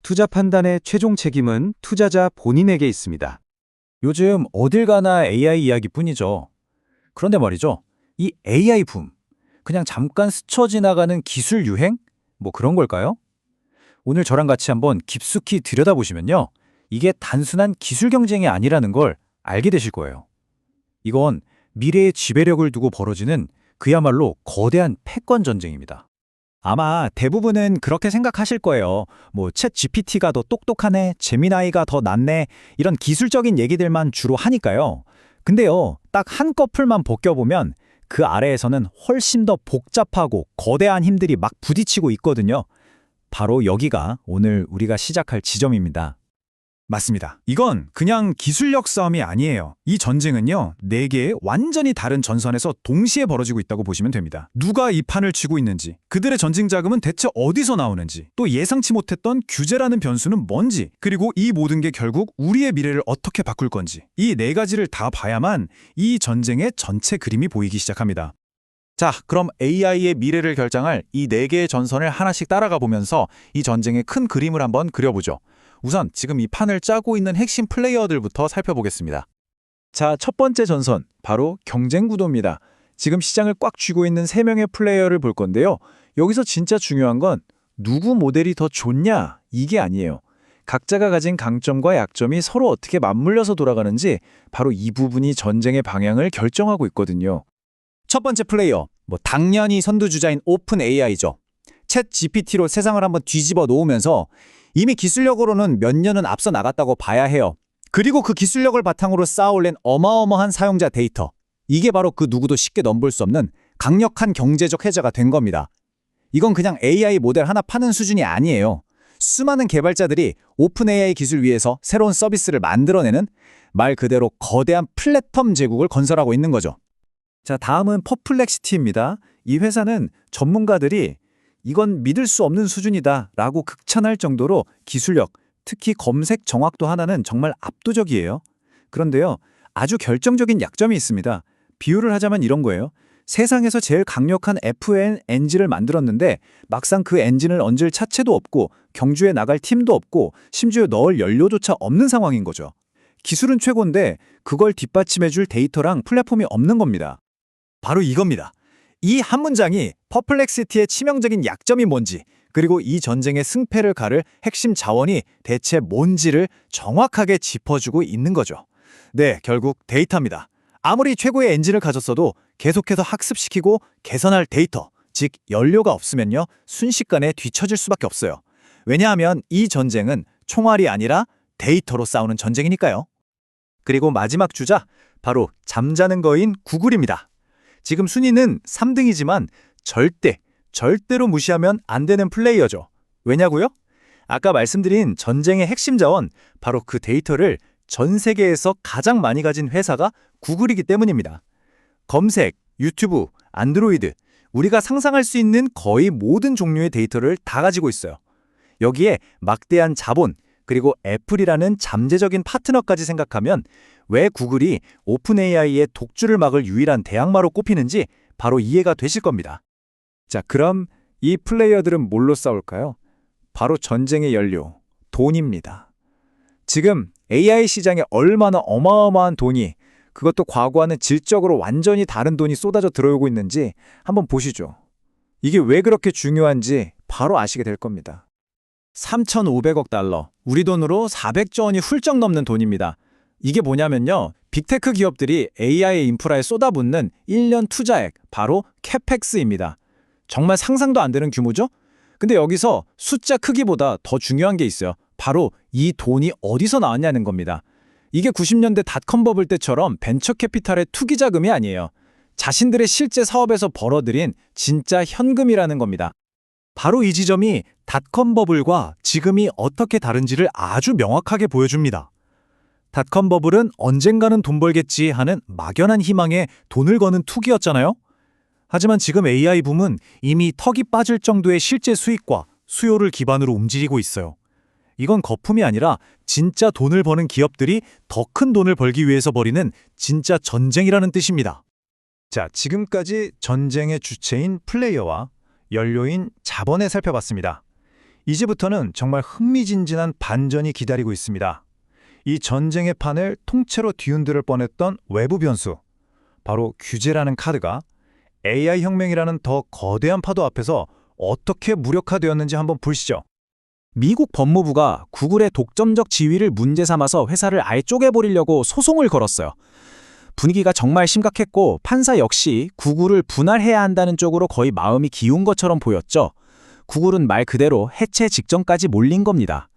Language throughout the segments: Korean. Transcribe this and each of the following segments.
투자 판단의 최종 책임은 투자자 본인에게 있습니다. 요즘 어딜 가나 AI 이야기뿐이죠. 그런데 말이죠. 이 AI 붐, 그냥 잠깐 스쳐 지나가는 기술 유행? 뭐 그런 걸까요? 오늘 저랑 같이 한번 깊숙이 들여다보시면요. 이게 단순한 기술 경쟁이 아니라는 걸 알게 되실 거예요. 이건 미래의 지배력을 두고 벌어지는 그야말로 거대한 패권 전쟁입니다. 아마 대부분은 그렇게 생각하실 거예요. 챗 GPT가 더 똑똑하네, 제미나이가 더 낫네, 이런 기술적인 얘기들만 주로 하니까요. 근데요, 딱 한꺼풀만 벗겨보면 그 아래에서는 훨씬 더 복잡하고 거대한 힘들이 막 부딪히고 있거든요. 바로 여기가 오늘 우리가 시작할 지점입니다. 맞습니다. 이건 그냥 기술력 싸움이 아니에요. 이 전쟁은요, 네 개의 완전히 다른 전선에서 동시에 벌어지고 있다고 보시면 됩니다. 누가 이 판을 쥐고 있는지, 그들의 전쟁 자금은 대체 어디서 나오는지, 또 예상치 못했던 규제라는 변수는 뭔지, 그리고 이 모든 게 결국 우리의 미래를 어떻게 바꿀 건지, 이 네 가지를 다 봐야만 이 전쟁의 전체 그림이 보이기 시작합니다. 자, 그럼 AI의 미래를 결정할 이 네 개의 전선을 하나씩 따라가 보면서 이 전쟁의 큰 그림을 한번 그려보죠. 우선 지금 이 판을 짜고 있는 핵심 플레이어들부터 살펴보겠습니다. 자, 첫 번째 전선, 바로 경쟁 구도입니다. 지금 시장을 꽉 쥐고 있는 3명의 플레이어를 볼 건데요. 여기서 진짜 중요한 건 누구 모델이 더 좋냐, 이게 아니에요. 각자가 가진 강점과 약점이 서로 어떻게 맞물려서 돌아가는지 바로 이 부분이 전쟁의 방향을 결정하고 있거든요. 첫 번째 플레이어, 당연히 선두주자인 오픈 AI죠. 챗 GPT로 세상을 한번 뒤집어 놓으면서 이미 기술력으로는 몇 년은 앞서 나갔다고 봐야 해요. 그리고 그 기술력을 바탕으로 쌓아올린 어마어마한 사용자 데이터. 이게 바로 그 누구도 쉽게 넘볼 수 없는 강력한 경제적 해자가 된 겁니다. 이건 그냥 AI 모델 하나 파는 수준이 아니에요. 수많은 개발자들이 오픈 AI 기술 위에서 새로운 서비스를 만들어내는 말 그대로 거대한 플랫폼 제국을 건설하고 있는 거죠. 자, 다음은 퍼플렉시티입니다. 이 회사는 전문가들이 이건 믿을 수 없는 수준이다 라고 극찬할 정도로 기술력, 특히 검색 정확도 하나는 정말 압도적이에요. 그런데요, 아주 결정적인 약점이 있습니다. 비유를 하자면 이런 거예요. 세상에서 제일 강력한 FN 엔진을 만들었는데 막상 그 엔진을 얹을 차체도 없고 경주에 나갈 팀도 없고 심지어 넣을 연료조차 없는 상황인 거죠. 기술은 최고인데 그걸 뒷받침해줄 데이터랑 플랫폼이 없는 겁니다. 바로 이겁니다. 이 한 문장이 퍼플렉시티의 치명적인 약점이 뭔지, 그리고 이 전쟁의 승패를 가를 핵심 자원이 대체 뭔지를 정확하게 짚어주고 있는 거죠. 네, 결국 데이터입니다. 아무리 최고의 엔진을 가졌어도 계속해서 학습시키고 개선할 데이터, 즉 연료가 없으면요, 순식간에 뒤처질 수밖에 없어요. 왜냐하면 이 전쟁은 총알이 아니라 데이터로 싸우는 전쟁이니까요. 그리고 마지막 주자, 바로 잠자는 거인 구글입니다. 지금 순위는 3등이지만 절대로 무시하면 안 되는 플레이어죠. 왜냐고요? 아까 말씀드린 전쟁의 핵심 자원, 바로 그 데이터를 전 세계에서 가장 많이 가진 회사가 구글이기 때문입니다. 검색, 유튜브, 안드로이드, 우리가 상상할 수 있는 거의 모든 종류의 데이터를 다 가지고 있어요. 여기에 막대한 자본, 그리고 애플이라는 잠재적인 파트너까지 생각하면 왜 구글이 오픈 AI의 독주를 막을 유일한 대항마로 꼽히는지 바로 이해가 되실 겁니다. 자, 그럼 이 플레이어들은 뭘로 싸울까요? 바로 전쟁의 연료, 돈입니다. 지금 AI 시장에 얼마나 어마어마한 돈이, 그것도 과거와는 질적으로 완전히 다른 돈이 쏟아져 들어오고 있는지 한번 보시죠. 이게 왜 그렇게 중요한지 바로 아시게 될 겁니다. 3,500억 달러, 우리 돈으로 400조 원이 훌쩍 넘는 돈입니다. 이게 뭐냐면요, 빅테크 기업들이 AI 인프라에 쏟아붓는 1년 투자액, 바로 캐펙스입니다. 정말 상상도 안 되는 규모죠? 근데 여기서 숫자 크기보다 더 중요한 게 있어요. 바로 이 돈이 어디서 나왔냐는 겁니다. 이게 90년대 닷컴 버블 때처럼 벤처 캐피탈의 투기 자금이 아니에요. 자신들의 실제 사업에서 벌어들인 진짜 현금이라는 겁니다. 바로 이 지점이 닷컴 버블과 지금이 어떻게 다른지를 아주 명확하게 보여줍니다. 닷컴 버블은 언젠가는 돈 벌겠지 하는 막연한 희망에 돈을 거는 투기였잖아요. 하지만 지금 AI 붐은 이미 턱이 빠질 정도의 실제 수익과 수요를 기반으로 움직이고 있어요. 이건 거품이 아니라 진짜 돈을 버는 기업들이 더 큰 돈을 벌기 위해서 벌이는 진짜 전쟁이라는 뜻입니다. 자, 지금까지 전쟁의 주체인 플레이어와 연료인 자본에 살펴봤습니다. 이제부터는 정말 흥미진진한 반전이 기다리고 있습니다. 이 전쟁의 판을 통째로 뒤흔들 뻔했던 외부 변수, 바로 규제라는 카드가 AI 혁명이라는 더 거대한 파도 앞에서 어떻게 무력화되었는지 한번 보시죠. 미국 법무부가 구글의 독점적 지위를 문제 삼아서 회사를 아예 쪼개버리려고 소송을 걸었어요. 분위기가 정말 심각했고 판사 역시 구글을 분할해야 한다는 쪽으로 거의 마음이 기운 것처럼 보였죠. 구글은 말 그대로 해체 직전까지 몰린 겁니다.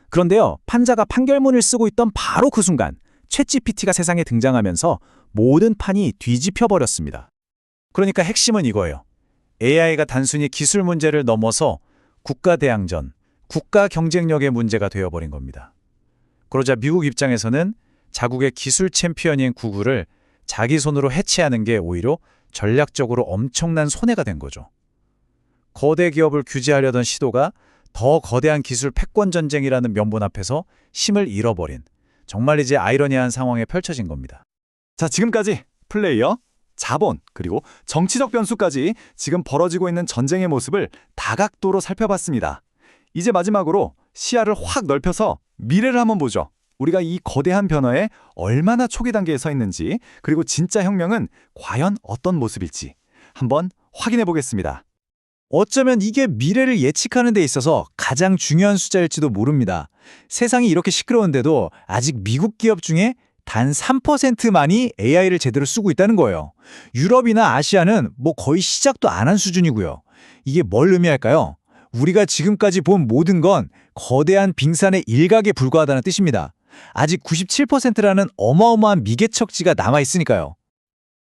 그런데요, 판사가 판결문을 쓰고 있던 바로 그 순간 챗GPT가 세상에 등장하면서 모든 판이 뒤집혀 버렸습니다. 그러니까 핵심은 이거예요. AI가 단순히 기술 문제를 넘어서 국가 대항전, 국가 경쟁력의 문제가 되어버린 겁니다. 그러자 미국 입장에서는 자국의 기술 챔피언인 구글을 자기 손으로 해체하는 게 오히려 전략적으로 엄청난 손해가 된 거죠. 거대 기업을 규제하려던 시도가 더 거대한 기술 패권 전쟁이라는 면본 앞에서 힘을 잃어버린 정말 이제 아이러니한 상황에 펼쳐진 겁니다. 자, 지금까지 플레이어, 자본, 그리고 정치적 변수까지 지금 벌어지고 있는 전쟁의 모습을 다각도로 살펴봤습니다. 이제 마지막으로 시야를 확 넓혀서 미래를 한번 보죠. 우리가 이 거대한 변화에 얼마나 초기 단계에 서 있는지, 그리고 진짜 혁명은 과연 어떤 모습일지 한번 확인해 보겠습니다. 어쩌면 이게 미래를 예측하는 데 있어서 가장 중요한 숫자일지도 모릅니다. 세상이 이렇게 시끄러운데도 아직 미국 기업 중에 단 3%만이 AI를 제대로 쓰고 있다는 거예요. 유럽이나 아시아는 뭐 거의 시작도 안 한 수준이고요. 이게 뭘 의미할까요? 우리가 지금까지 본 모든 건 거대한 빙산의 일각에 불과하다는 뜻입니다. 아직 97%라는 어마어마한 미개척지가 남아있으니까요.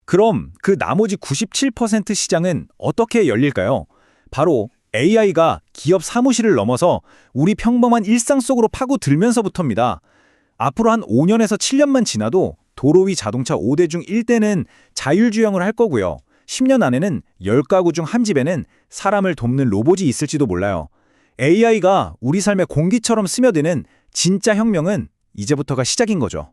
그럼 그 나머지 97% 시장은 어떻게 열릴까요? 바로 AI가 기업 사무실을 넘어서 우리 평범한 일상 속으로 파고들면서부터입니다. 앞으로 한 5년에서 7년만 지나도 도로 위 자동차 5대 중 1대는 자율주행을 할 거고요. 10년 안에는 10가구 중 한 집에는 사람을 돕는 로봇이 있을지도 몰라요. AI가 우리 삶의 공기처럼 스며드는 진짜 혁명은 이제부터가 시작인 거죠.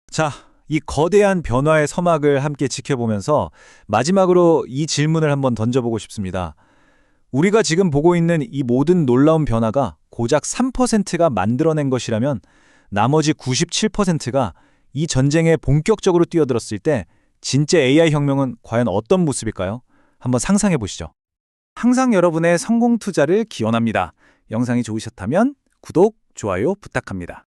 자, 이 거대한 변화의 서막을 함께 지켜보면서 마지막으로 이 질문을 한번 던져보고 싶습니다. 우리가 지금 보고 있는 이 모든 놀라운 변화가 고작 3%가 만들어낸 것이라면 나머지 97%가 이 전쟁에 본격적으로 뛰어들었을 때 진짜 AI 혁명은 과연 어떤 모습일까요? 한번 상상해 보시죠. 항상 여러분의 성공 투자를 기원합니다. 영상이 좋으셨다면 구독, 좋아요 부탁합니다.